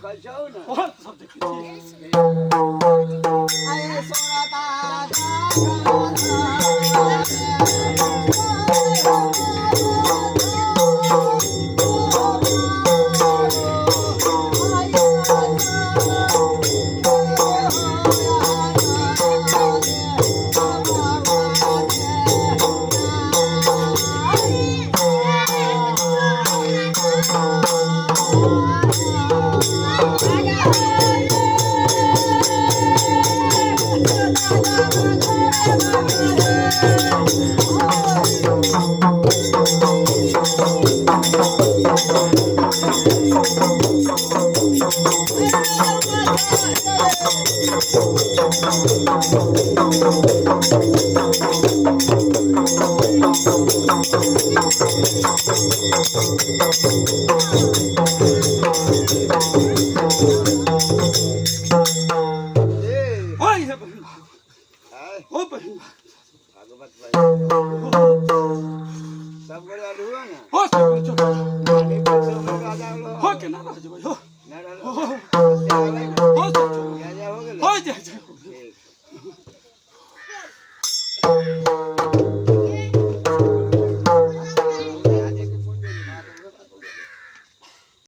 काय जाऊ ना हो सब देखिए आये सोनाता होय हे बहीण हाय हो बहीण भागवत भाई सब बड़े आलू हुआ ना हो सब चुप पानी पे सब राजा लो हो के ना राज भाई हो ना हो डालो हो सब चुप क्या जा हो गए हो जय जय